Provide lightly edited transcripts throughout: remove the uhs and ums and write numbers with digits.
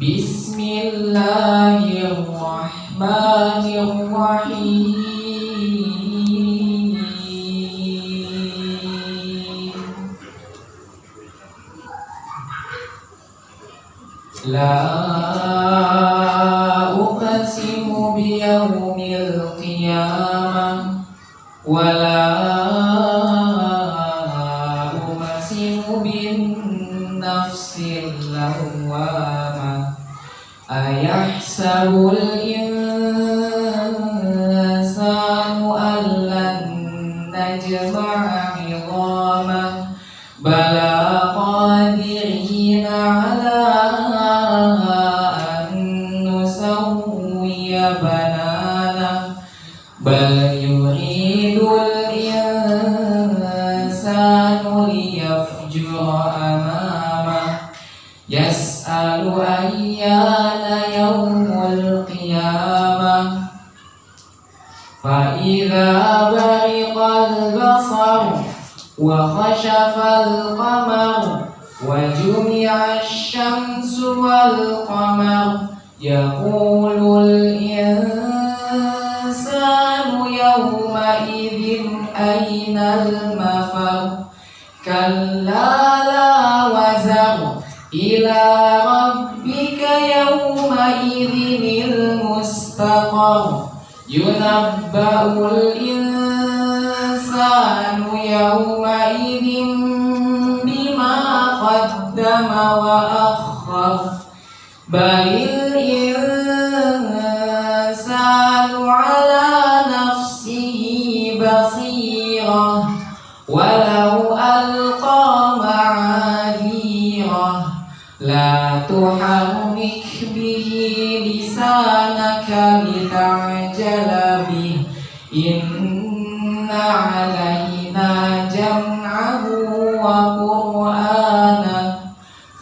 Bismillahirrahmanirrahim. La uqsimu biyawmil qiyamah wa la uqsimu bin nafsil lawwamah. Ayahsabul insanu allan najma'a 'idhamah bala qadirina 'ala an nusawwiya banana bal yuridul insanu liyafjura amamah yas'alu ayyana yaumul qiyamah fa idza bariqal basar wa khashafal qamar wa jumi'ash syamsu wal qamar yaqulul insanu yawma idzin aynal mafar kalla la wazar ila rabbika yawma idzinil mustaqar yunabba'ul insanu yawma idzin bima qaddama wa akhkhar balil insanu ala nafsihi basirah walau alqa ma'adhirah la tuharrik bihi lisanaka lita'jala bih inna alaina jam'ahu wa qur'ana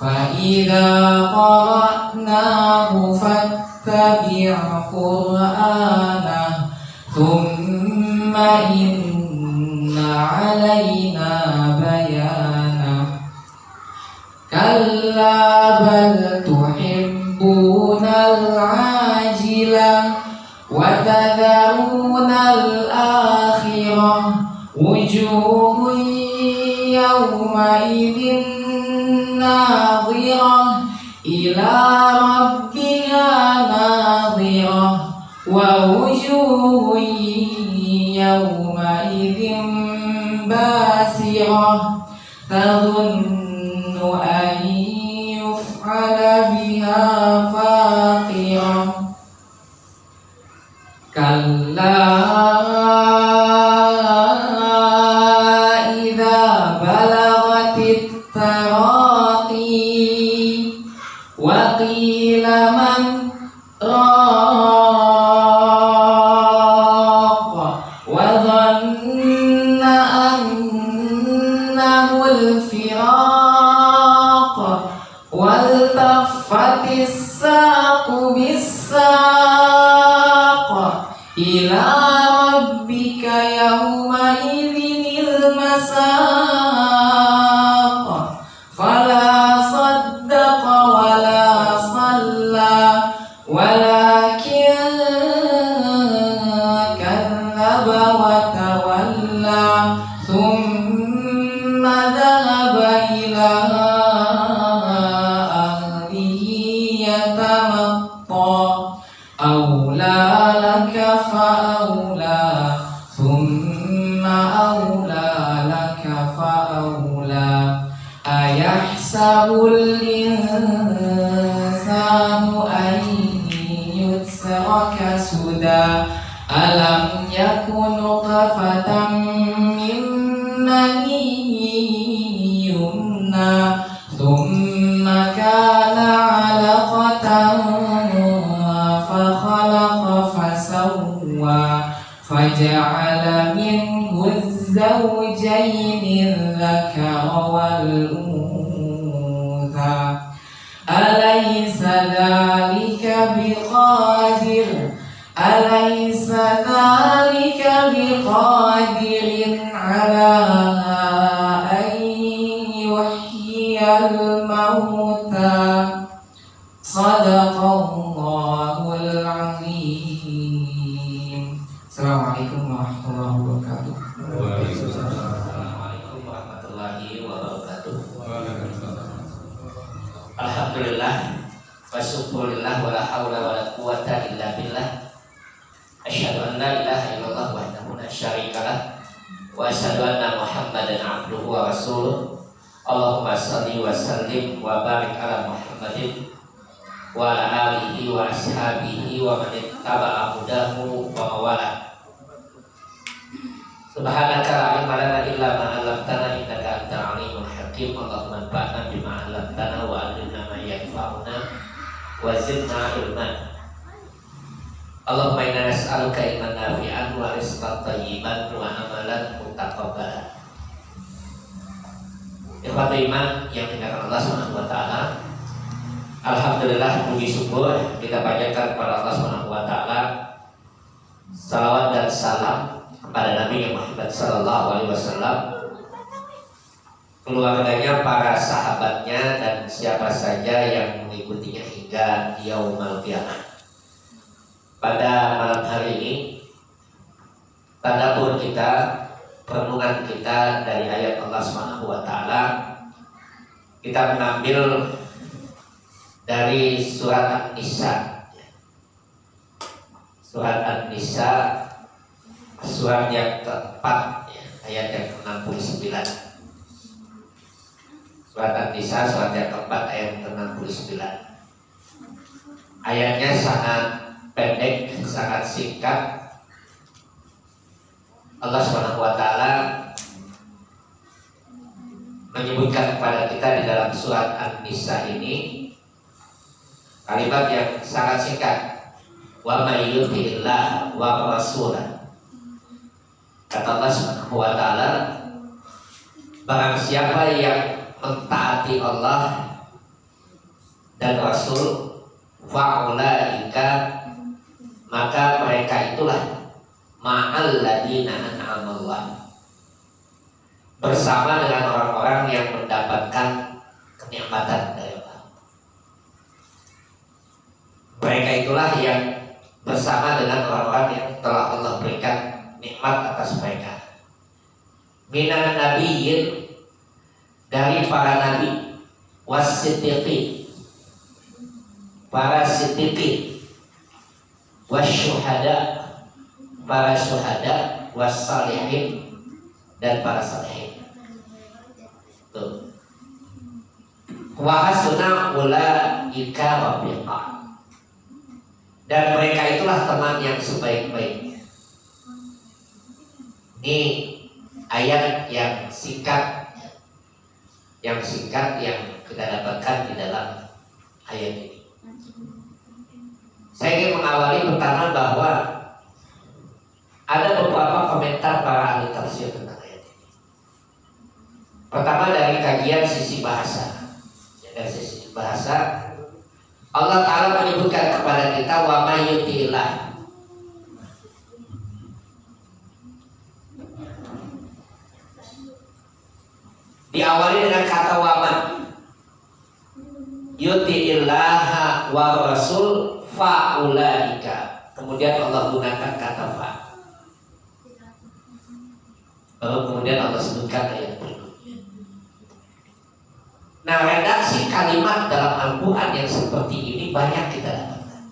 fa idza qara'nahu fattabi' qur'ana thumma inna alaina bayana kalla bal tuhibbunal ajila wa tadharunal akhirah wujuhun yawma idzin nadhirah ila rabbiha nadhirah wa wujuhun yawma idzin basirah tadhunnu an yuf'ala biha faqirah kalla idza balagatit taraqi wa qila man raq wa dhanna annahu al-firaq wal taffatis saqu bis-saq ila rabbika yawma idzinil masaq fala saddaqa wala salla walakin kadzdzaba wa tawalla thumma dhahaba ila ahlihi yatamatta awla laka fa'awla thumma awla laka fa'awla ayahsabul insanu an yutraka suda alam yakun nutfatan min maniyyin yumna thumma kana 'alaqatan fakhalaqa fasawwa faja'ala minhu az-zawjayni adh-dhakara wal-untha alaysa dhalika biqadir alaysa dhalika biqadirin ala an yuhyiyal mauta. Sadaqallahu warahmatullahi wabarakatuh. Alhamdulillah wa syukurillah wa la hawla wa la quwata illa billah. Asyhadu an la ilaha illallah wahdahu la syarikalah wa asyhadu anna Muhammadan abduhu wa rasuluh. Allahumma shalli wa sallim wa barik ala Muhammadin wa ala alihi wa ashabihi wa man ittaba'a hudahu wa mawalah. Subhanaka la ilma lana illa ma 'allamtana innaka antal alimul hakim. Allahumma anfa'na bima 'allamtana wa 'allimna ma yanfa'una wa zidna ilman. Allahumma inna nas'aluka ilman nafi'an wa rizqan thayyiban wa amalan mutaqabbalan. Ikhwatul iman yang dimuliakan Allah Subhanahu wa taala. Alhamdulillah, puji syukur kita panjatkan kepada Allah Subhanahu wa taala. Salawat dan salam kepada Nabi Muhammad sallallahu alaihi wasallam, keluarganya, para sahabatnya, dan siapa saja yang mengikutinya hingga yaumul qiyamah. Pada malam hari ini, tadabbur kita, perenungan kita dari ayat Allah Subhanahu wa taala, kita mengambil dari surat An-Nisa. Surat An-Nisa, surat yang keempat, ayat yang ke-69. Surat An-Nisa, surat yang keempat, ayat ke-69. Ayatnya sangat pendek, sangat singkat. Allah Subhanahu wa taala menyebutkan kepada kita di dalam surat An-Nisa ini kalimat yang sangat singkat. Wa may yuti'illah wa rasulah. Kata Allah Subhanahu wa taala, barang siapa yang mentaati Allah dan Rasul, fa'ulaika, maka mereka itulah ma'al ladina an'amallah, bersama dengan orang-orang yang mendapatkan kenikmatan dari Allah. Mereka itulah yang bersama dengan orang-orang yang telah Allah berikan nikmat atas mereka. Minan nabiyyin, dari para nabi, was-siddiqin, para siddiqin, wasyuhada, para syuhada, wassalihin, dan para salihin. Tuh. Wa hasuna ulaika rafiqa, dan mereka itulah teman yang sebaik-baiknya. Ini ayat yang singkat, yang kita dapatkan di dalam ayat ini. Saya ingin mengawali pertama bahwa ada beberapa komentar para ahli tafsir tentang ayat ini. Pertama, dari kajian sisi bahasa. Dari sisi bahasa, Allah Ta'ala menyebutkan kepada kita wa may yuti'illah. Diawali dengan kata waman yuti'illaha wa rasul fa'ulaika. Kemudian Allah gunakan kata fa. Lalu kemudian Allah sebutkan ayat berikutnya. Nah, redaksi kalimat dalam Al-Quran yang seperti ini banyak kita dapatkan.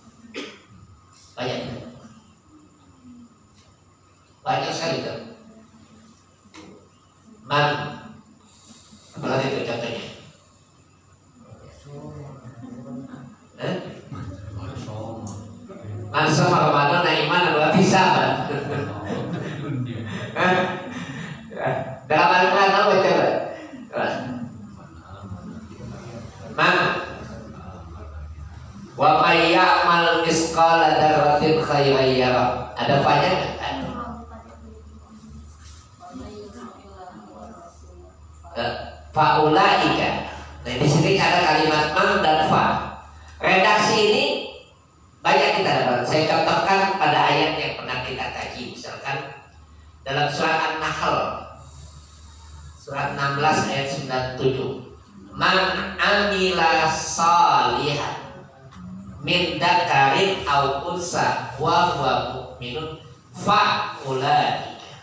Banyak sekali kan. Man, apalagi itu contohnya? Man sama Ramadan naiman adalah hisaban. Dalam Al-Quran apa coba? Man wa may ya'mal misqala dzarratin khairan yara. Ada banyak kan? Fa'ulaika. Nah, di sini ada kalimat man dan fa. Redaksi ini banyak kita dapat. Saya contohkan pada ayat yang pernah kita kaji. Misalkan dalam surat An-Nahl, surat 16 ayat 97. Man amila salihan min dzakarin aw unsa wa huwa mu'minun fa ulaika.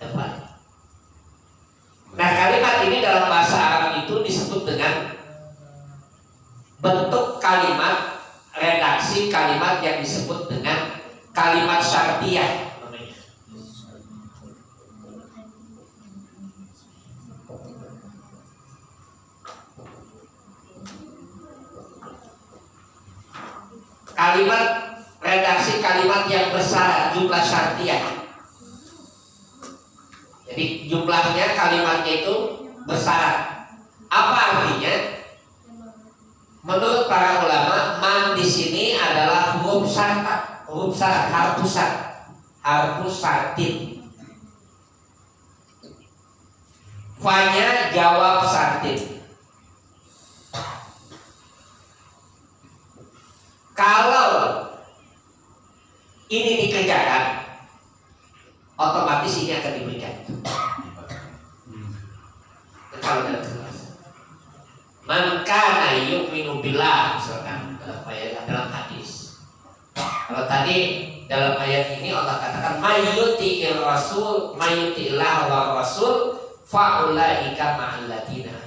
Tepat. Nah, kalimat ini dalam bahasa Arab itu disebut dengan bentuk kalimat, redaksi kalimat yang disebut dengan kalimat syartiyah. Kalimat, redaksi kalimat yang bersyarat, jumlah syartiyah. Jadi jumlahnya, kalimatnya itu bersyarat. Apa artinya? Menurut para ulama, man di sini adalah huruf syarat, harfus syartin. Fa-nya jawab syartin. Kalau ini dikerjakan, otomatis ini akan diberikan. Kalau dalam jelas, man kana yu'minu billah, misalkan dalam ayat, dalam hadis. Kalau tadi dalam ayat ini Allah katakan mayyuti'ir rasul, mayyuti'illah wa rasul fa'ulaika ma'al ladina.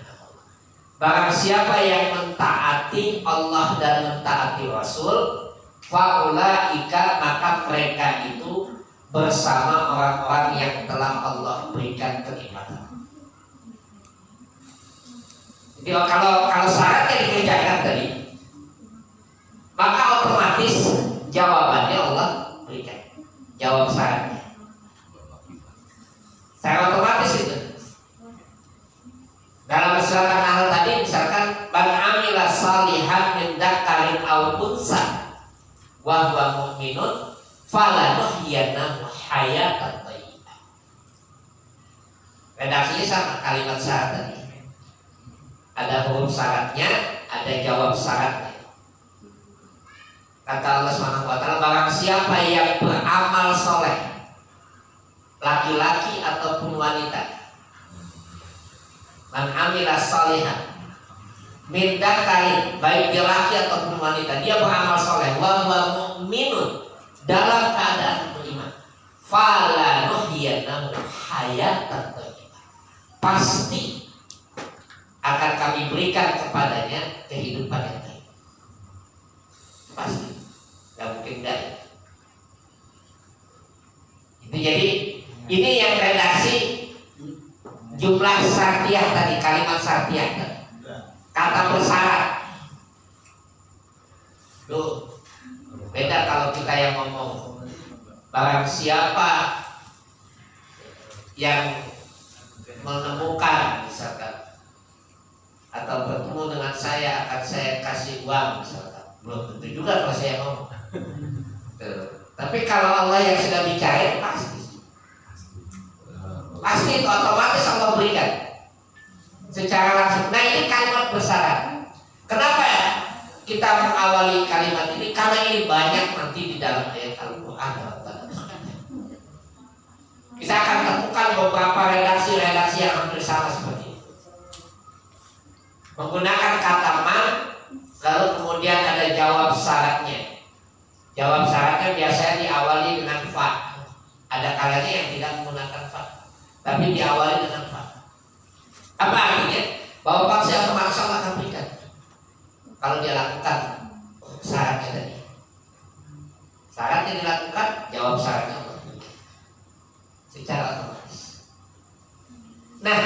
Barang siapa yang mentaati Allah dan mentaati Rasul, faulaika, maka mereka itu bersama orang-orang yang telah Allah berikan kenikmatan. Jadi kalau syaratnya dikerjakan tadi, maka otomatis jawabannya Allah berikan. Jawab syaratnya. Saya otomatis itu. Dalam surat An-Nahl tadi misalkan man amila salihan min dzakarin aw unsa wa huwa mu'minun falanuhyiyannahu hayatan thayyibah. Redaksinya sama, kalimat syarat tadi. Ada huruf syaratnya, ada jawab syaratnya. Kata Allah Subhanahu wa taala, barang siapa yang beramal soleh, laki-laki ataupun wanita, man amila salihan min dzakarin, baik dia laki ataupun wanita, dia beramal soleh, wa huwa mu'minun, dalam keadaan beriman, falanuhyiyannahu hayatan thayyibah, pasti akan kami berikan kepadanya kehidupan yang baik. Pasti, nggak mungkin enggak. Itu jadi ini yang redaksi jumlah syartiyah tadi, kalimat syartiyah tadi. Kata bersyarat. Tuh, beda kalau kita yang ngomong. Barang siapa yang menemukan misalkan atau bertemu dengan saya akan saya kasih uang misalkan. Belum tentu juga kalau saya ngomong. Tapi kalau Allah yang sudah bicara pasti otomatis Allah berikan secara langsung. Nah, ini kalimat bersyarat. Kenapa ya kita mengawali kalimat ini? Karena ini banyak nanti di dalam ayat Al-Quran. Kita akan temukan beberapa redaksi-redaksi yang hampir sama seperti itu, menggunakan kata man, lalu kemudian ada jawab syaratnya. Jawab syaratnya biasanya diawali dengan fa. Ada kalanya yang tidak menggunakan fa, tapi diawali dengan fa. Apa artinya? Bahwa pasti otomatis Allah akan berikan kalau dia lakukan syaratnya tadi. Syaratnya dilakukan, jawab syaratnya Allah berikan secara otomatis. Nah,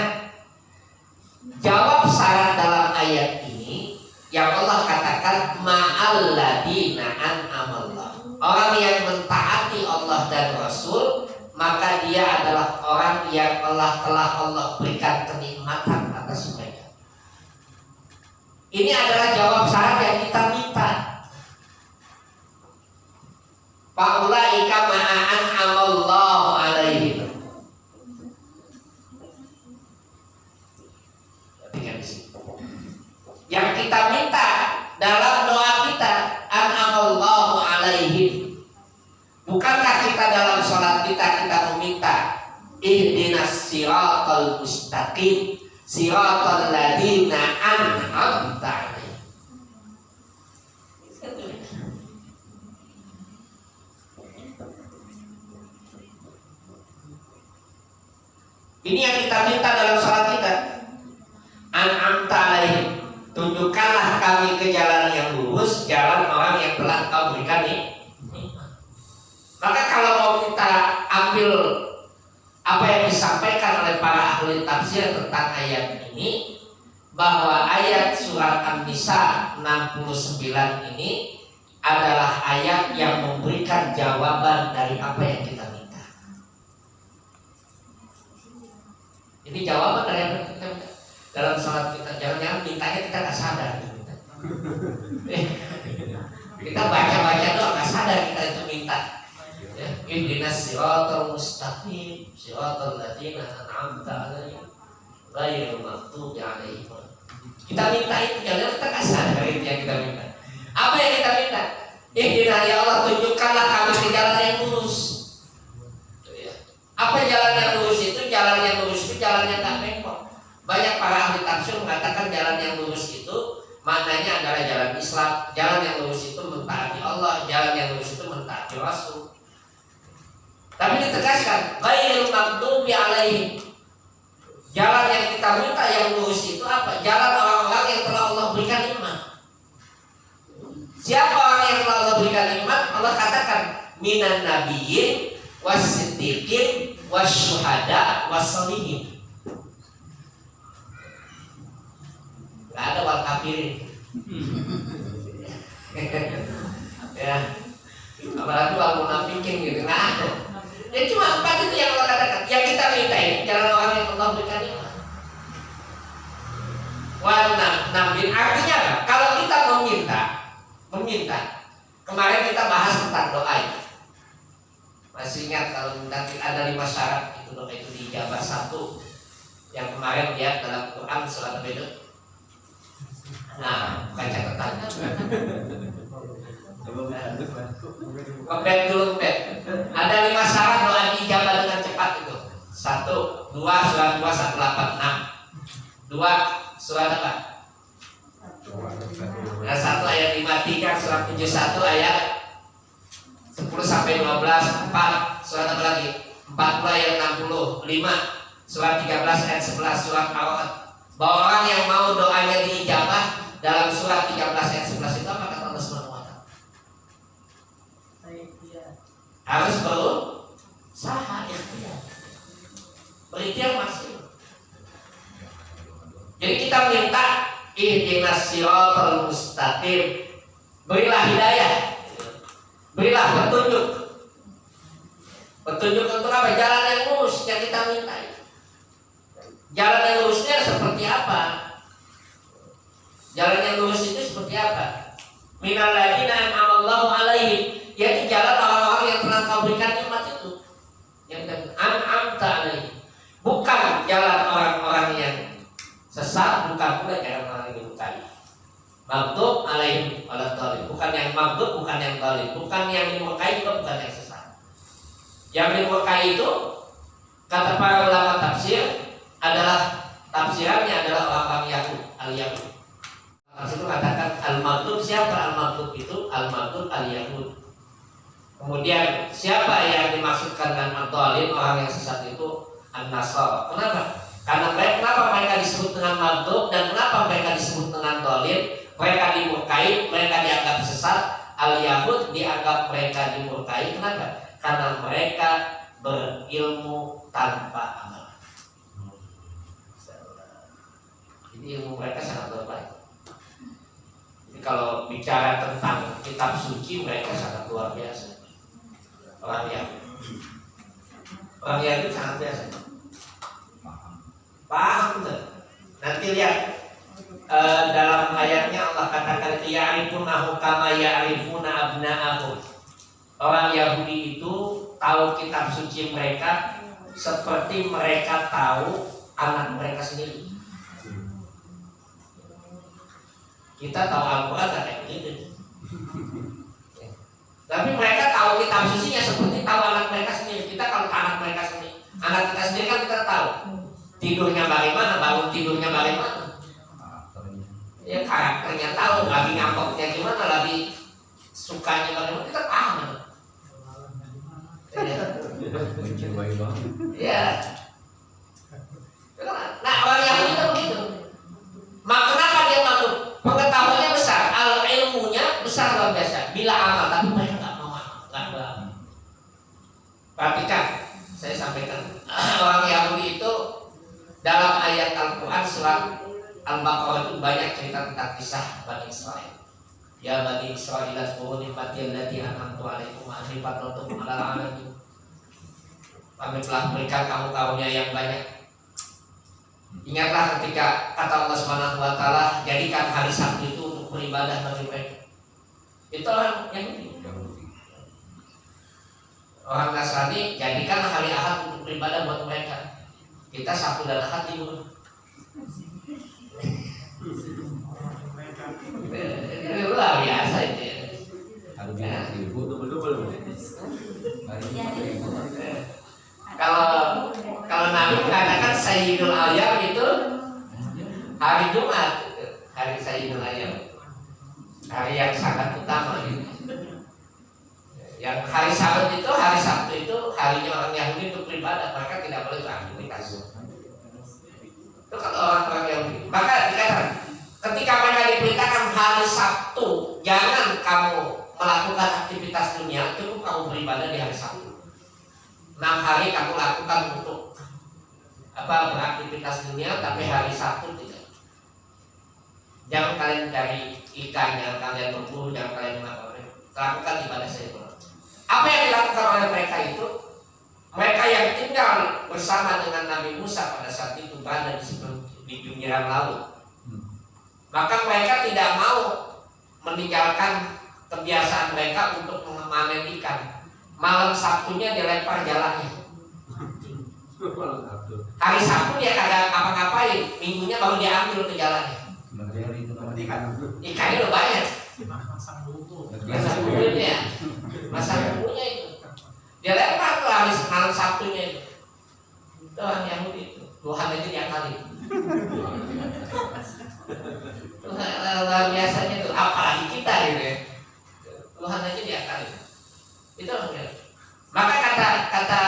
jawab syarat dalam ayat ini yang Allah katakan ma'al ladina an'amallah, orang yang mentaati Allah dan Rasul, maka dia adalah orang yang telah Allah berikan kenikmatan atas mereka. Ini adalah jawab syarat yang kita minta. Faulaika ma'an amallahu alaihim. Yang kita minta dalam doa kita an'amallahu alaihim. Bukankah kita dalam sholat kita meminta ihdinas siratal mustaqim siratal ladzina an'amta alaihim. Ini yang kita minta dalam salat kita. An'amta alaihim, tunjukkanlah kami ke jalan yang lurus, jalan orang yang telah Kau berikan nikmat. Maka kalau mau kita ambil apa yang disampaikan oleh para ahli tafsir tentang ayat ini, bahwa ayat surat An-Nisa 69 ini adalah ayat yang memberikan jawaban dari apa yang kita minta. Ini jawaban dari apa yang kita minta. Dalam salat kita, jangan-jangan mintanya kita nggak sadar. Kita baca-baca doang nggak sadar kita itu minta. Ihdinas siratal mustaqim, siratal ladzina an'amta 'alaihim ghairil maghdubi 'alaihim. Kita minta itu, jangan kita nggak sadar itu yang kita minta. Apa yang kita minta? Ihdina ya Allah, tunjukkanlah kami ke jalan yang lurus. Apa jalan yang lurus itu? Jalan yang lurus itu jalan yang nggak bengkok. Banyak para ahli tafsir mengatakan jalan yang lurus itu maknanya adalah jalan Islam. Jalan yang lurus itu mentaati Allah, jalan yang lurus itu mentaati Rasul. Tapi ditegaskan, ghairil maghdubi 'alaihim. Jalan yang kita minta yang lurus itu apa? Jalan orang-orang yang telah Allah berikan nikmat. Siapa orang yang telah Allah berikan nikmat? Allah katakan, minan nabiyyin was-siddiqin wasyuhada was-sholihin. Gak ada wal kafirin. Ya, apalagi wal munafikin gitu, nggak ada. Ya cuma 4 itu yang Allah katakan. Yang kita minta ini jalan orang yang Allah berikan nikmat. Nabi artinya apa? Kalau kita meminta. Kemarin kita bahas tentang doa ini. Masih ingat kalau nanti ada 5 syarat itu doa itu dijabah 1. Yang kemarin lihat dalam Quran surat Al-Baqarah. Nah, baca catatan. Ngebet dulu ngebet. Ada 5 syarat doa diijabah dengan cepat itu. 1, 2 surat 2 186. 2 surat apa? Nah, 1 ayat 53 surat 71 ayat 10 sampai 12. 4 surat apa lagi? 40 ayat 60. 5 surat 13 ayat 11 surat Al-A'raf. Bahwa orang yang mau doanya diijabah dalam surat 13 ayat 11 itu apa kata Allah Subhanahu wa taala? Harus berusaha ikhtiar. Berikhtiar maksimal. Jadi kita minta ihdinas siratal mustaqim. Berilah hidayah. Berilah petunjuk. Petunjuk untuk apa? Jalan yang lurus yang kita minta. Jalan yang lurusnya seperti apa? Jalan yang lurus itu seperti apa? Minal ladzina an'amallahu 'alaihim, yaitu jalan orang-orang yang pernah Kau berikan nikmat itu. Yang an'amta 'alaihim. Bukan jalan orang-orang yang sesat, bukan pula jalan orang yang dimurkai. Maghdub 'alaihim waladhdallin. Bukan yang maghdub, bukan yang dhalin. Bukan yang dimurkai, juga bukan yang sesat. Yang dimurkai itu kata para ulama tafsir adalah tafsirannya adalah orang-orang Yahud, al-Yahud. Maksud itu katakan al-maghdub, siapa al-maghdub itu? Al-maghdub al-Yahud. Kemudian siapa yang dimaksudkan dengan ad-dhalin, orang yang sesat itu? An-Nasara. Kenapa? Karena kenapa mereka disebut dengan maghdub dan kenapa mereka disebut dengan dhalin? Mereka dimurkai, mereka dianggap sesat. Al-Yahud dianggap mereka dimurkai. Kenapa? Karena mereka berilmu tanpa amal. Jadi ilmu mereka sangat berbaik. Jadi kalau bicara tentang kitab suci, mereka sangat luar biasa. Orang Yahudi sangat biasa. Paham benar. Nanti lihat dalam ayatnya Allah katakan ya'rifunahu kama ya'rifuna abna'ahum. Orang Yahudi itu tahu kitab suci mereka seperti mereka tahu anak mereka sendiri. Kita tahu Al-Quran kayak begitu. Tapi mereka tahu kitab sucinya seperti tahu anak mereka sendiri. Kita kalau anak mereka sendiri, anak kita sendiri kan kita tahu tidurnya bagaimana, bangun tidurnya bagaimana. Ya karakternya tahu, lagi ngambeknya gimana, lagi sukanya bagaimana, kita paham. Ya. Nah, orang Yahudi itu begitu. Maka kenapa dia mampu? Pengetahuannya besar, ilmunya besar luar biasa. Bila amal, tapi mereka nggak mau amal, nggak beramal. Perhatikan, saya sampaikan orang Yahudi itu dalam ayat Al-Quran surat Al-Baqarah itu banyak cerita tentang kisah Bani Israel. Ya Bani Israel azkuru nikmati allati an'amtu 'alaikum wa anni faddaltukum 'alal 'alamin. Kami telah memberikan kamu karunia yang banyak. Ingatlah ketika kata Allah Subhanahu wa taala, jadikan hari Sabtu itu untuk beribadah bagi mereka. Itu orang Yahudi. Orang Nasrani, jadikan hari Ahad untuk beribadah buat mereka. Kita Sabtu dan Ahad libur. Luar biasa itu ya. Kalau Nabi mengatakan Sayyidul Ayyam itu hari Jumat, hari Sayyidul Ayyam, hari yang sangat utama gitu. Yang hari Sabat itu, hari Sabtu itu harinya orang Yahudi untuk beribadah, mereka tidak boleh beraktivitas. Itu kalau orang-orang Yahudi. Maka dikatakan ketika mereka diperintahkan hari Sabtu, jangan kamu melakukan aktivitas dunia, cukup kamu beribadah di hari Sabtu. 6 hari kamu lakukan untuk beraktivitas dunia, tapi hari Sabtu tidak. Jangan kalian cari ikan, jangan kalian berburu, jangan kalian melakukan. Lakukan ibadah saya. Apa yang dilakukan oleh mereka itu? Mereka yang tinggal bersama dengan Nabi Musa pada saat itu berada di pinggiran laut. Maka mereka tidak mau meninggalkan kebiasaan mereka untuk memanen ikan. Malam Sabtunya dilempar jalannya. Hari Sabtu dia kagak ngapa-ngapain, minggunya baru diambil ke jalannya. Ikannya udah banyak. Masang bumbunya, masang bumbunya itu. Dia lempar tuh hari malam Sabtunya itu. Itu orang Yahudi itu. Tuhan aja diakalin. Luar biasanya itu, apalagi kita gitu ya. Tuhan aja diakalin. Itu orang. Maka kata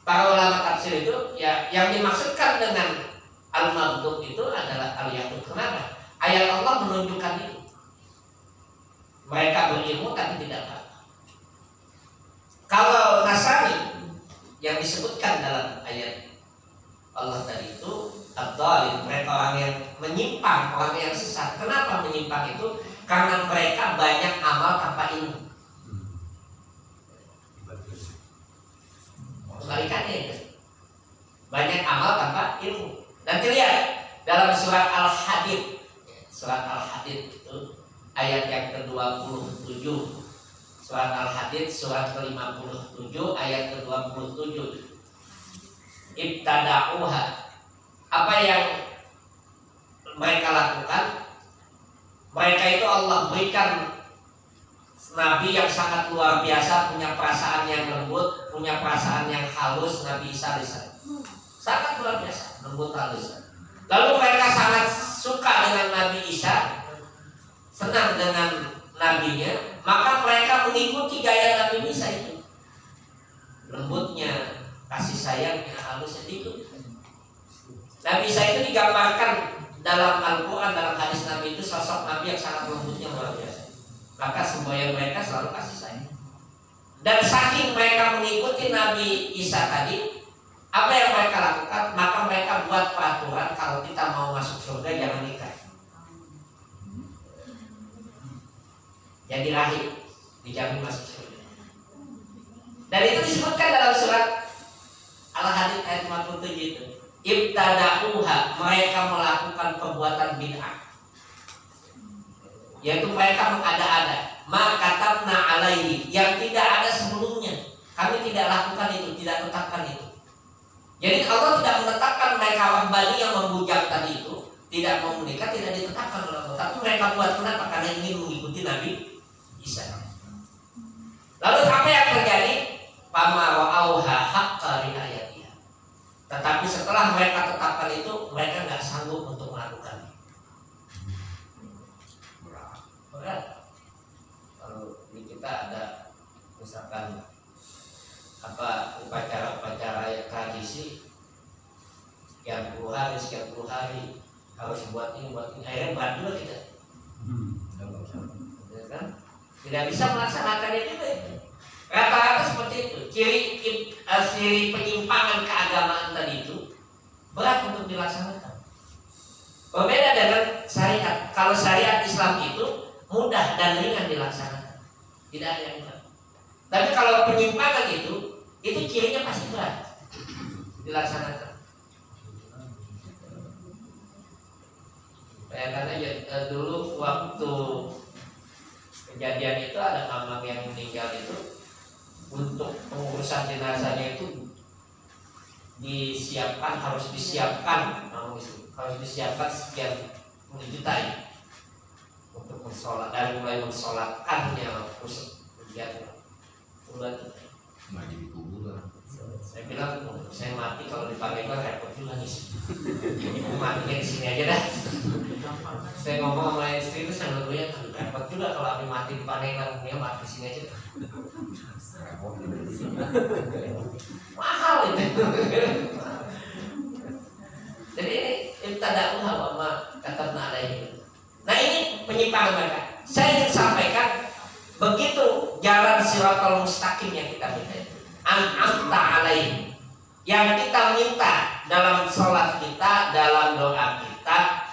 para ulama tafsir itu ya, yang dimaksudkan dengan al-maghdub itu adalah al-yahud. Kenapa? Ayat Allah menunjukkan itu. Mereka berilmu tapi tidak tahu. Kalau Nasrani yang disebutkan dalam ayat Allah tadi itu ad-dhalin, mereka orang yang menyimpang, orang yang sesat. Kenapa menyimpang itu? Karena mereka banyak amal tanpa ilmu. Kebalikannya itu, banyak amal tanpa ilmu. Nanti lihat dalam surat Al-Hadid, surat Al-Hadid itu ayat yang ke-27, surat Al-Hadid surat ke-57 ayat ke-27. Ibtada'uha, apa yang mereka lakukan? Mereka itu Allah berikan Nabi yang sangat luar biasa, punya perasaan yang lembut, punya perasaan yang halus. Nabi Isa sangat luar biasa, lembut halus. Lalu mereka sangat suka dengan Nabi Isa, senang dengan nabinya, maka mereka mengikuti gaya Nabi Isa itu, lembutnya, kasih sayangnya, halusnya diikuti. Nabi Isa itu digambarkan dalam Al-Quran, dalam hadis Nabi itu sosok Nabi yang sangat lembutnya luar biasa. Maka semboyan mereka selalu kasih sayang. Dan saking mereka mengikuti Nabi Isa tadi, apa yang mereka lakukan? Maka mereka buat peraturan kalau kita mau masuk surga jangan nikah. Jadi rahim, dijamin masuk surga. Dan itu disebutkan dalam surat Al-Hadid ayat 57 itu. Ibtada'uha, mereka melakukan perbuatan bid'ah. Yaitu mereka mengada-ada, makatabna alaihi, yang tidak ada sebelumnya. Kami tidak lakukan itu, tidak tetapkan itu. Jadi Allah tidak menetapkan mereka orang Bani yang membujang tadi itu tidak mau menikah, tidak ditetapkan oleh Allah. Tapi mereka buat, kenapa? Karena ingin mengikuti Nabi Isa. Lalu apa yang terjadi? Pama wa'auha haqqa riayatiha. Tetapi setelah mereka tetapkan itu, mereka nggak sanggup untuk melakukannya. Berat. Kalau di kita ada misalkan upacara-upacara yang tradisi yang puluhan masih buat ini, akhirnya berat juga kita. Ya kan? Tidak bisa melaksanakannya juga itu. Rata-rata seperti itu. Ciri penyimpangan keagamaan tadi itu berat untuk dilaksanakan. Berbeda dengan syariat. Kalau syariat Islam itu mudah dan ringan dilaksanakan, tidak ada yang berat. Tapi kalau penyimpangan itu cirinya pasti berat dilaksanakan. Karena dulu waktu kejadian itu ada mamang yang meninggal itu, untuk pengurusan jenazahnya itu harus disiapkan sekian puluh juta ya, untuk mensolat, dari mulai mensolatkannya kemudian puluhan juta. Mati di kuburan. Saya bilang saya mati kalau di Palembang repot juga nih. Matinya di sini aja dah. Saya ngomong sama istri itu sambil gue repot juga kalau abi mati di Palembang, dia mati di sini aja. Mahal itu. Jadi ini tanda ulama kata alaihi. Nah ini penyimpangan mereka. Saya ingin sampaikan begitu jalan siratal mustaqim yang kita minta itu. An'amta alaihi. Yang kita minta dalam sholat kita, dalam doa kita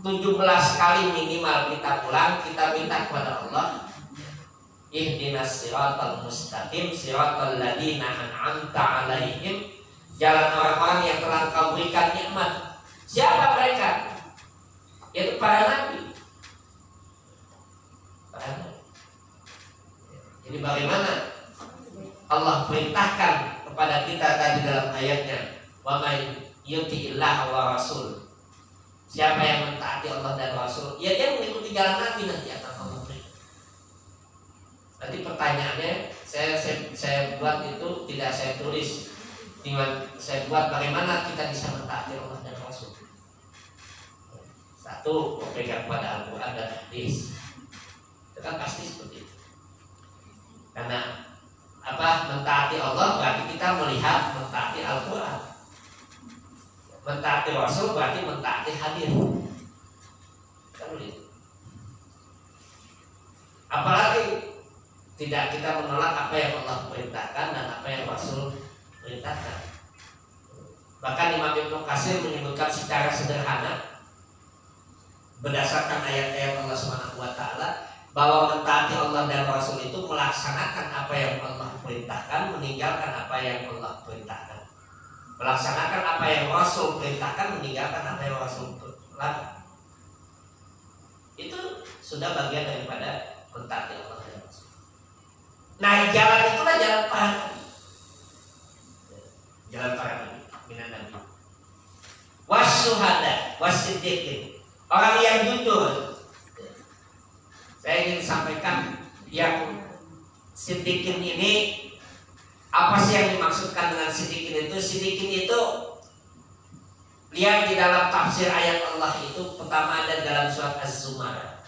17 kali minimal kita pulang, kita minta kepada Allah, ihdinas siratal mustaqim siratal ladzina an'amta alaihim, jalan orang-orang yang telah Engkau berikan nikmat. Siapa mereka? Yaitu para nabi. Jadi bagaimana Allah perintahkan kepada kita tadi dalam ayatnya, wa may yuti'illah wa rasul. Siapa yang mentaati Allah dan Rasul, ya dia mengikuti jalan Nabi, nanti akan Allah beri. Nanti pertanyaannya saya buat itu tidak saya tulis, saya buat bagaimana kita bisa mentaati Allah dan Rasul. Satu, berpegang pada Al-Quran dan Hadis. Itu kan pasti seperti itu. Karena mentaati Allah berarti kita melihat mentaati Al-Quran. Mentaati Rasul berarti mentaati hadis. Kan begitu. Apalagi tidak kita menolak apa yang Allah perintahkan dan apa yang Rasul perintahkan. Bahkan Imam Ibnu Katsir menyebutkan secara sederhana berdasarkan ayat-ayat Allah Subhanahu wa taala bahwa mentaati Allah dan Rasul itu melaksanakan apa yang Allah perintahkan, meninggalkan apa yang Allah perintahkan. Melaksanakan apa yang Rasul perintahkan, meninggalkan apa yang Rasul larang. Itu sudah bagian daripada mentaati Allah dan Rasul. Nah, jalan itulah jalan para nabi. Jalan para nabi, minan nabi. Wasyuhada, wasiddiqin. Orang yang jujur. Saya ingin sampaikan yang siddiqin ini, apa sih yang dimaksudkan dengan siddiqin itu? Siddiqin itu lihat di dalam tafsir ayat Allah itu, pertama ada dalam surat Az-Zumar.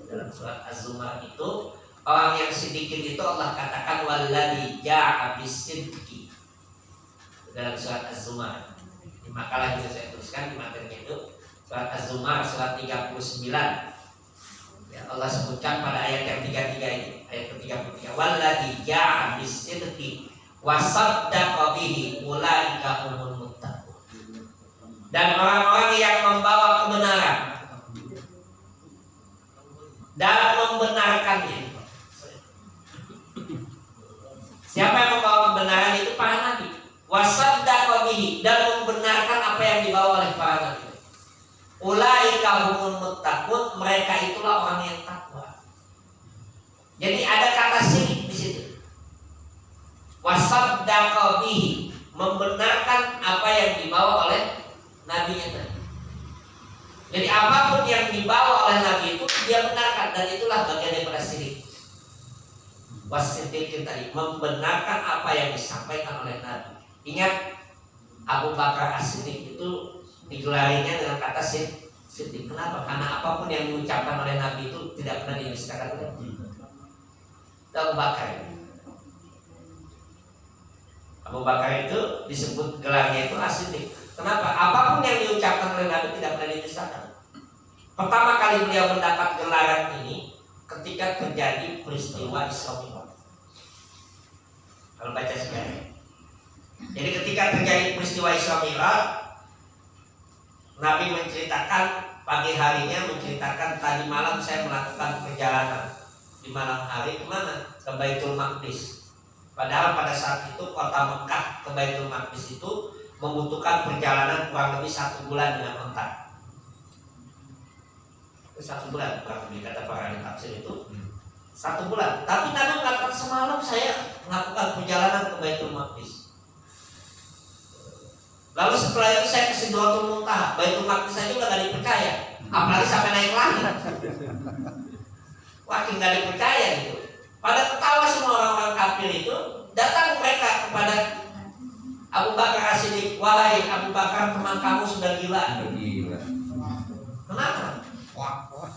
Dalam surat Az-Zumar itu orang yang siddiqin itu Allah katakan walladzi ja'a bis-sidqi. Dalam surat Az-Zumar. Di makalah juga saya tuliskan di materinya itu surat Az-Zumar surat 39. Ya, Allah sebutkan pada ayat yang 33 ini, ayat ke-33. Walladzi ja'a bis-sidqi wasaddaqa bihi ulaika humul muttaqun. Dan orang-orang yang membawa kebenaran dan membenarkannya. Siapa yang membawa kebenaran itu para nabi. Wasaddaqa bihi, dan membenarkan apa yang dibawa oleh para nabi. Ulaika humul muttaqun, mereka itulah orang yang takwa. Jadi ada kata syirik di situ. Wasaddaqa bihi, membenarkan apa yang dibawa oleh nabinya tadi. Jadi apapun yang dibawa oleh nabi itu dia benarkan, dan itulah bagian daripada syirik. Wasiddiqin tadi membenarkan apa yang disampaikan oleh nabi. Ingat Abu Bakar As-Siddiq itu digelarinya dengan kata siddiq. Kenapa? Karena apapun yang diucapkan oleh nabi itu tidak pernah didustakan oleh Abu Bakar. Abu Bakar itu disebut gelarnya itu As-Siddiq. Kenapa? Apapun yang diucapkan oleh Nabi tidak pernah didustakan. Pertama kali beliau mendapat gelaran ini ketika terjadi peristiwa Isra Mi'raj. Kalau baca sekarang. Jadi ketika terjadi peristiwa Isra Mi'raj, Nabi menceritakan pagi harinya, menceritakan tadi malam saya melakukan perjalanan di malam hari kemana? Ke Baitul Maqdis. Padahal pada saat itu kota Mekah ke Baitul Maqdis itu membutuhkan perjalanan kurang lebih 1 bulan dengan onta. 1 bulan kurang lebih kata para ahli tafsir itu 1 bulan. Tapi Nabi mengatakan semalam saya melakukan perjalanan ke Baitul Maqdis. Lalu setelah itu saya ke Sidratul Muntaha. Baitul Maqdis saja udah gak dipercaya, apalagi sampai naik langit. Wah, nggak dipercaya gitu. Pada ketawa semua orang-orang kafir itu, datang mereka kepada Abu Bakar As-Siddiq. Wahai Abu Bakar, teman kamu sudah gila. Kenapa?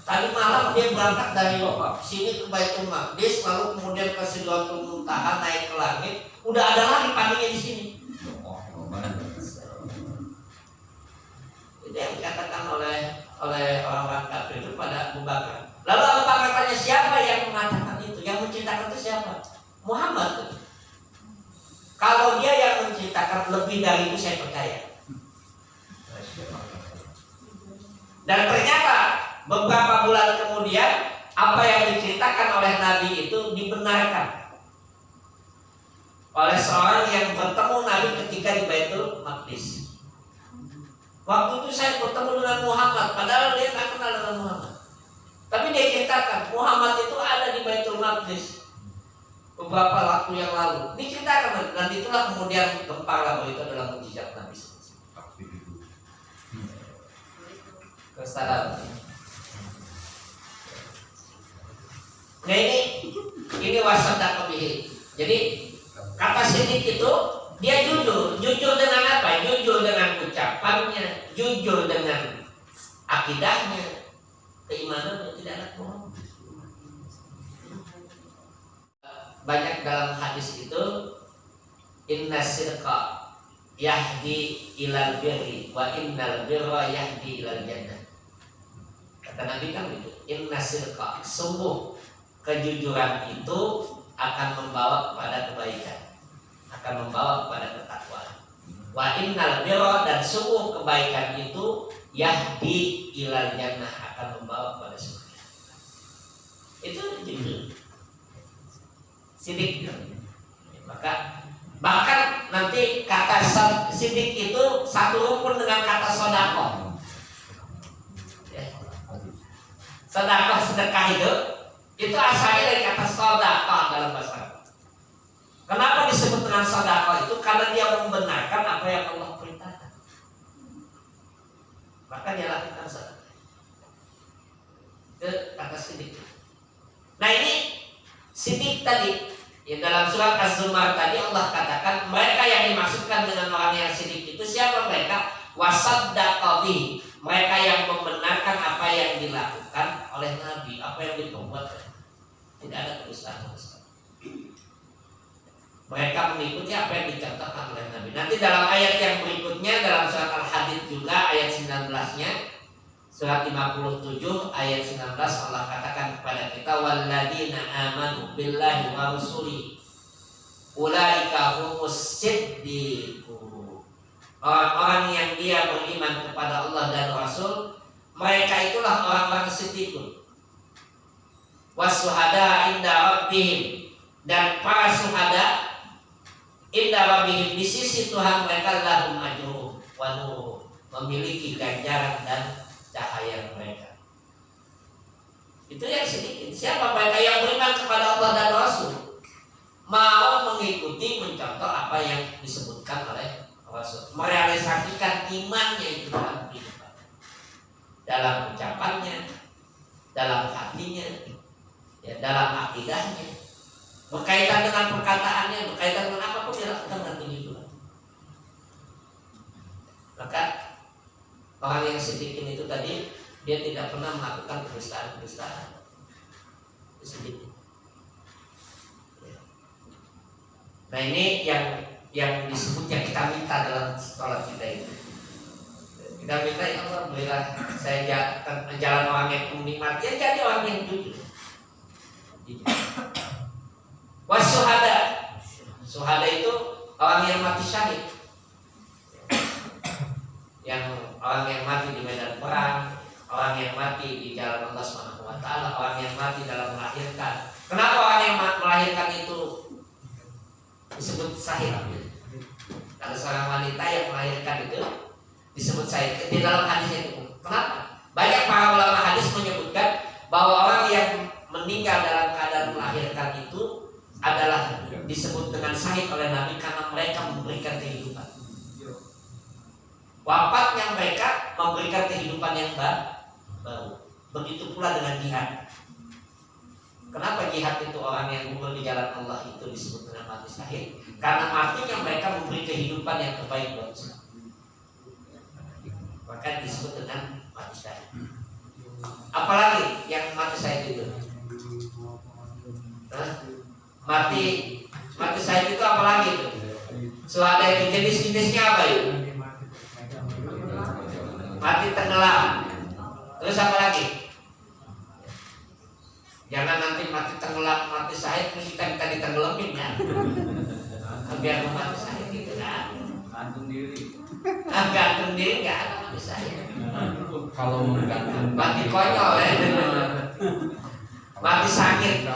Tadi malam dia berangkat dari sini ke Baitul Maqdis, lalu kemudian ke Sidratul Muntaha, naik ke langit. Udah ada lagi paginya di sini. Itu yang dikatakan oleh orang-orang kafir itu pada Abu Bakar. Lalu Abu Bakar tanya, siapa yang mengatakan itu? Yang menceritakan itu siapa? Muhammad. Kalau dia yang menceritakan lebih dari itu saya percaya. Dan ternyata beberapa bulan kemudian apa yang diceritakan oleh Nabi itu dibenarkan oleh seorang yang bertemu Nabi ketika di Baitul Maqdis. Waktu itu saya bertemu dengan Muhammad, padahal dia tak kenal dengan Muhammad. Tapi dia ceritakan Muhammad itu ada di Baitul Maqdis beberapa waktu yang lalu. Diceritakan dan itulah kemudian gemparlah bahwa itu adalah mukjizat Nabi. Kesadaran. Nah ini wasada kebihi. Jadi kata sidik itu dia jujur dengan apa? Jujur dengan ucapannya, jujur dengan akidahnya, keimanannya, tidak ada bohong. Banyak dalam hadis itu inna sirqa yahdi ilal birri wa innal birra yahdi ilal jannah. Kata Nabi kan begitu. Inna sirqa, sungguh kejujuran itu akan membawa kepada kebaikan, akan membawa kepada ketakwaan. Wa innal birra, dan sungguh kebaikan itu yahdi ilal jannah, akan membawa kepada surga. Itu jujur. Sidik. Maka bahkan nanti kata sidik itu satu rukun dengan kata sodako. Sodako, sedekah itu asalnya dari kata sodako dalam bahasa Arab. Kenapa disebut dengan sodako itu? Karena dia membenarkan apa yang Allah perintahkan. Maka dia lakukan sedekah. Itu kata sidik. Nah ini sidik tadi. Ya, dalam surat Az-Zumar tadi Allah katakan mereka yang dimaksudkan dengan orang yang sidik itu siapa mereka? Wasaddaqabi, mereka yang membenarkan apa yang dilakukan oleh Nabi, apa yang diperbuat. Tidak ada kedustaan. Mereka mengikuti apa yang dicontohkan oleh Nabi. Nanti dalam ayat yang berikutnya dalam surat Al-Hadid juga ayat 19-nya, surat 57 ayat 19 Allah katakan kepada kita walladzina amanu billahi wa rusulihi ulaika humus siddiqun. Orang-orang yang dia beriman kepada Allah dan Rasul, mereka itulah orang-orang siddiqun. Wasuhada inda rabbihim, dan para syuhada inda rabbihim, di sisi Tuhan mereka lahum ajruhum wa nuruhum, memiliki ganjaran dan cahaya mereka. Itu yang sedikit. Siapa mereka yang beriman kepada Allah dan Rasul, mau mengikuti, mencontoh apa yang disebutkan oleh Rasul, merealisasikan imannya itu dalam kehidupan, dalam ucapannya, dalam hatinya, ya, dalam akidahnya, berkaitan dengan perkataannya, berkaitan dengan apapun dilakukan dengan kejujuran. Maka orang yang sedikit itu tadi dia tidak pernah melakukan kedustaan. Sedikit. Nah ini yang disebut yang kita minta dalam sholat kita itu. Kita minta ya Allah berilah saya jalan orang yang nikmat, ya jadi orang yang jujur. Wasuhada, suhada itu orang yang mati syahid, yang orang yang mati di medan perang, orang yang mati di jalan Allah Subhanahu wa taala, orang yang mati dalam melahirkan. Kenapa orang yang melahirkan itu disebut syahid? Ada seorang wanita yang melahirkan itu disebut syahid di dalam hadis itu. Kenapa? Banyak para ulama hadis menyebutkan bahwa orang yang meninggal dalam keadaan melahirkan itu adalah disebut dengan syahid oleh Nabi karena mereka memberikan kehidupan. Wafatnya mereka memberikan kehidupan yang baru. Begitu pula dengan jihad. Kenapa jihad itu orang yang gugur di jalan Allah itu disebut dengan mati syahid? Karena matinya mereka memberi kehidupan yang terbaik buat Islam. Maka disebut dengan mati syahid. Apalagi yang mati syahid itu? Mati syahid itu apalagi itu? Suhada itu jenis-jenisnya apa itu? Mati tenggelam. Terus apa lagi? Jangan nanti mati tenggelam, mati syahid terus kita minta ditenggelamin ya. Biar mati syahid gitu kan. Gantung diri. Gantung diri nggak ada mati syahid. Kalau menggantung Mati konyol ya. Mati sangit.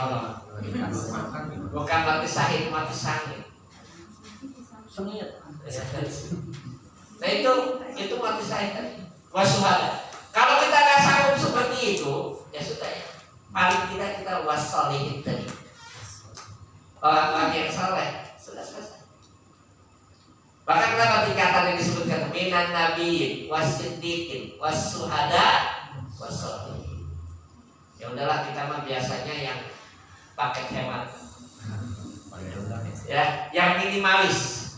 Bukan mati syahid, mati sangit. Sengit. Nah itu mati syahid tadi. Wasuhada. Kalau kita nggak sanggup seperti itu, ya sudah ya. Paling tidak kita wassalihin tadi. Orang-orang yang saleh sudah selesai. Bahkan kenapa tingkatan yang disebutkan minan nabiyyin wasiddiqin wassuhada wassalihin. Ya udahlah kita mah biasanya yang paket hemat. Ya, yang minimalis.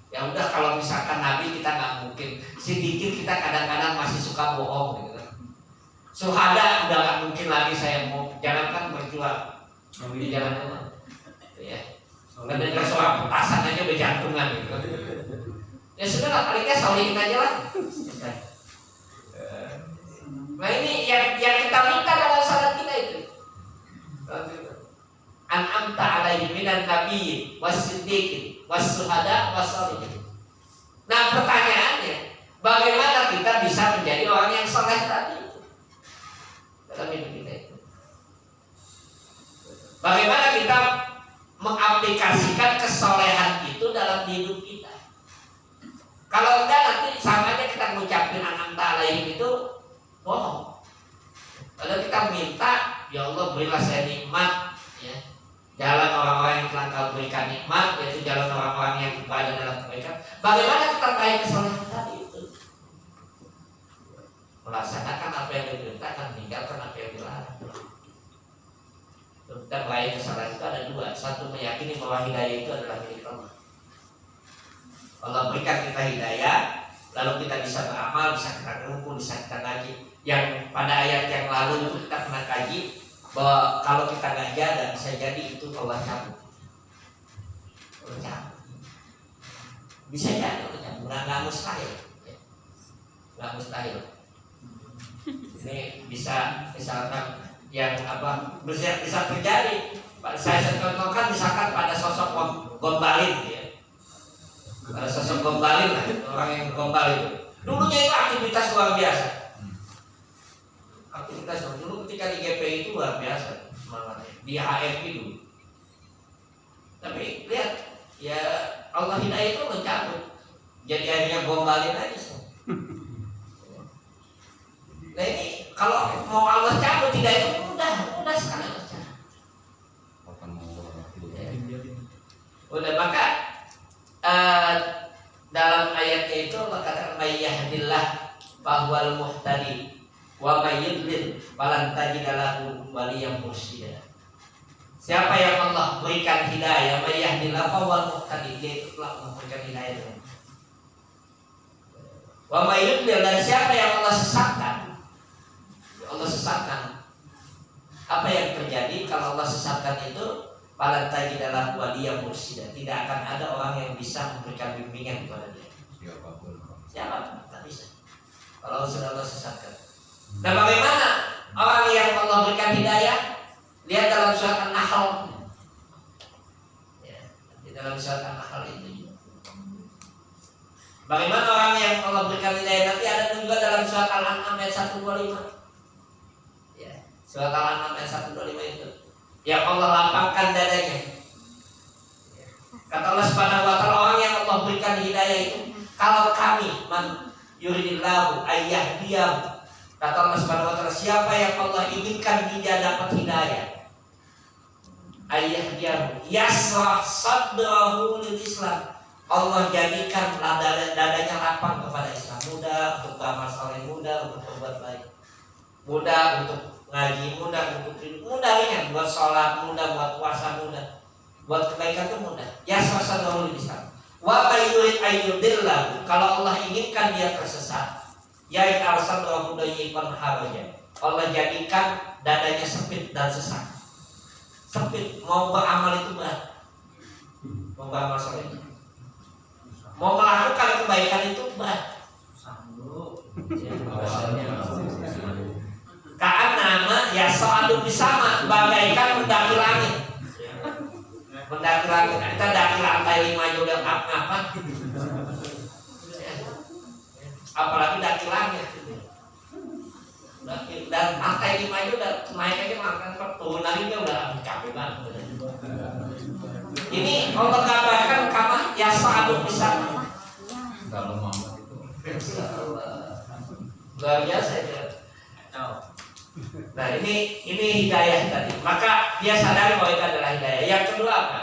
Ya udah kalau misalkan Nabi kita nggak mungkin, sedikit kita kadang-kadang masih suka bohong gitu. Suhada udah nggak mungkin lagi saya mau, jangankan berjuang di jalan Allah, ya. Mendengar suara petasan aja udah jantungan gitu. Ya sudah lah, palingnya solihin aja lah. Nah ini yang kita minta dalam salat kita itu. An'amta alaihim minan nabiyyin wasiddiqin wassuhada wassalihin. Nah pertanyaannya, bagaimana kita bisa menjadi orang yang saleh tadi itu dalam hidup kita itu? Bagaimana kita mengaplikasikan kesolehan itu dalam hidup kita? Kalau enggak nanti sama aja kita mengucapkan an'amta alaihim itu bohong. Kalau kita minta, ya Allah berilah saya nikmat, ya. Jalan orang-orang yang telah Kau berikan nikmat, yaitu jalan orang-orang yang berada dalam kebaikan. Bagaimana kita meraih kesolehan tadi itu? Melaksanakan apa yang diperintahkan, meninggalkan apa yang dilarang. Kita meraih kesolehan itu ada dua. Satu, meyakini bahwa hidayah itu adalah milik Allah. Allah berikan kita hidayah, lalu kita bisa beramal, bisa kita ngumpul, bisa kita ngaji. Yang pada ayat yang lalu itu kita pernah kaji, bahwa kalau kita nggak jaga bisa jadi itu Allah cabut. Bisa jadi Allah cabut, nggak mustahil, nggak mustahil. Ini bisa misalkan yang apa bisa terjadi. Saya contohkan misalkan pada sosok Gombalin, ya. Pada sosok Gombalin, orang yang gombal itu. Dulunya itu aktivitas luar biasa. Aktivitas dulu ketika di GPI itu luar biasa semangatnya, di HMI dulu. Tapi lihat, ya Allah hidayah itu mencabut, jadi akhirnya gombalin aja semua. Nah ini kalau mau Allah cabut hidayah itu mudah sekali Allah cabut. Udah maka dalam ayatnya itu Allah katakan mayyahdillah fahuwal muhtadi wa may yudlil falan tajid lahu waliyyan mursyida. Siapa yang Allah berikan hidayah, may yahdillahu fahuwal muhtadi, dia itu telah memberikan hidayah. Wa may yudlil, dan siapa yang Allah sesatkan, Allah sesatkan. Apa yang terjadi kalau Allah sesatkan itu? Falan tajid lahu waliyyan mursyida, tidak akan ada orang yang bisa memberikan bimbingan kepada dia. Siapapun tak bisa. kalau sudah Allah sesatkan. Nah, bagaimana orang yang Allah berikan hidayah? Lihat dalam surat An-Nahl. Ya, di dalam surat An-Nahl itu. Bagaimana orang yang Allah berikan hidayah? Nanti ada juga dalam surat Al-An'am ayat 125. Ya, surat Al-An'am ayat 125 itu. Yang Allah lapangkan dadanya. Ya. Kata Allah Subhanahu wa taala, orang yang Allah berikan hidayah itu, kalau kami man yuridillahu ayyahdiyah, kata Allah Subhanahu wa taala, siapa yang Allah inginkan dia dapat hidayah, ayyahdiyah yasrah sadrahu lil Islam, Allah jadikan dadanya lapang kepada Islam, mudah untuk beramal saleh, mudah untuk berbuat baik, mudah untuk ngaji, mudah untuk hidup, mudah ringan buat sholat, mudah buat puasa, mudah buat kebaikan itu mudah. Yasrah sadrahu lil Islam. Wa may yurid ayyudillahu, kalau Allah inginkan dia tersesat, ya'id arsalahu dayyqan harajan, Allah jadikan dadanya sempit dan sesak. Sempit, mau beramal itu berat, mau beramal saleh, mau melakukan kebaikan itu berat. Ka'annama yas'adu bisama, bagaikan mendaki langit. Mendaki langit, kita daki lantai 5 juga apa? Apalagi daki langit. Dan lantai 5 itu udah naik aja makan turun lagi dia udah capek banget. Ini Allah gambarkan kama yas'adu bisama. Kalau Muhammad itu Luar biasa ya. Nah ini hidayah tadi. Maka dia sadari bahwa itu adalah hidayah. Yang kedua apa?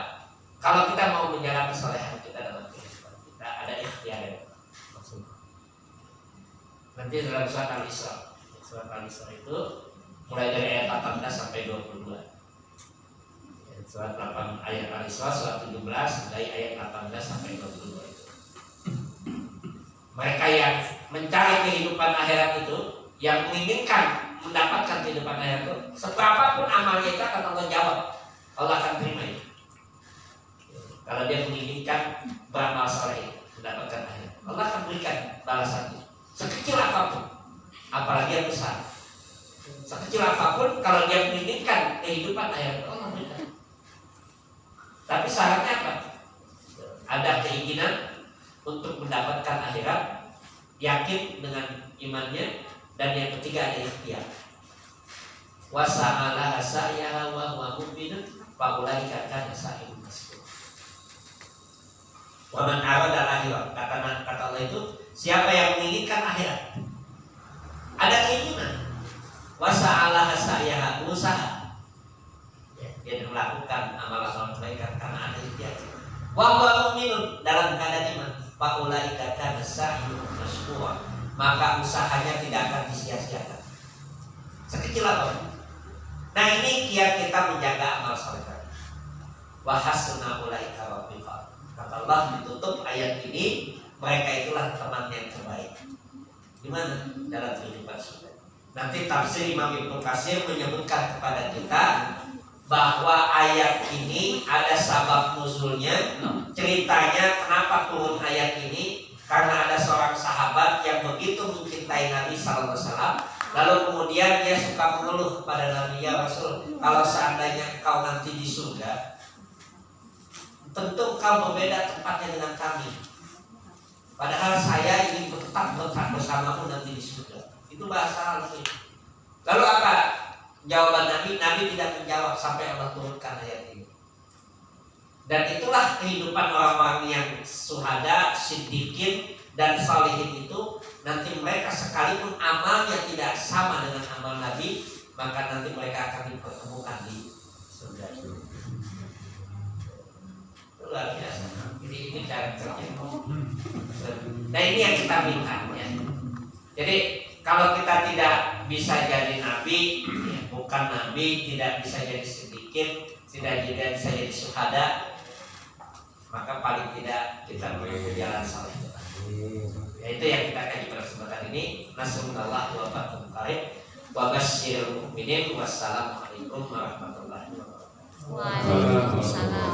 Kalau kita mau menjaga kesolehan kita dalam kehidupan kita, ada ikhtiar. Nanti dalam surat Al-Isra. Surat Al-Isra itu mulai dari ayat 18 sampai 22. Surat 8 ayat Al-Isra, surat 17 dari ayat 18 sampai 22 itu. Mereka yang mencari kehidupan akhirat itu, yang menginginkan mendapatkan kehidupan akhirat itu, seberapapun amalnya itu akan Allah jawab, Allah akan terima itu. Kalau dia menginginkan beramal saleh mendapatkan akhirat, Allah akan berikan balasannya sekecil apapun, apalagi yang besar. Sekecil apapun, kalau dia menginginkan kehidupan akhirat, Allah berikan. Tapi syaratnya apa? Ada keinginan untuk mendapatkan akhirat, yakin dengan imannya, dan yang ketiga ada ikhtiar. Wa sa'ala sa'yaha wa huwa mu'minun fa ulaika kana sa'yuhum maskur. Wa man arada al-akhirah, kata Allah itu, siapa yang menginginkan akhirat, ada keinginan, wa sa'ala sa'yaha, usaha, dia melakukan amal-amal kebaikan karena ada ikhtiar. Wa huwa mu'minun, dalam keadaan iman, fa ulaika kana sa'yuhum maskur, maka usahanya tidak akan disia-siakan sekecil apapun. Nah ini kiat kita menjaga amal saleh. Wa hasuna ulaika rafiqa. Kata Allah ditutup ayat ini, mereka itulah teman yang terbaik. Di mana? Dalam kehidupan surga. Nanti tafsir Imam Ibnu Katsir menyebutkan kepada kita bahwa ayat ini ada sabab nuzulnya, ceritanya kenapa turun ayat ini. Karena ada seorang sahabat yang begitu mencintai Nabi SAW, lalu kemudian dia suka mengeluh kepada Nabi, ya Rasul, kalau seandainya engkau nanti di surga, tentu engkau berbeda tempatnya dengan kami. Padahal saya ingin tetap bersamamu nanti di surga. Itu bahasa halus. Lalu apa jawaban Nabi? Nabi tidak menjawab sampai Allah turunkan ayat ini. Dan itulah kehidupan orang-orang yang syuhada, siddiqin, dan salihin itu. Nanti mereka sekalipun amalnya tidak sama dengan amal Nabi, maka nanti mereka akan dipertemukan di surga. Luar biasa. Ini karakternya. Nah ini yang kita minta ya. Jadi kalau kita tidak bisa jadi Nabi, ya, bukan Nabi, tidak bisa jadi siddiqin, tidak bisa jadi syuhada, maka paling tidak kita menempuh jalan saleh. Ya, itu yang kita kaji pada kesempatan ini. Nasrullah wa fathul qarib wa basyiril mu'minin. Wassalamualaikum warahmatullahi wabarakatuh. Waalaikumsalam.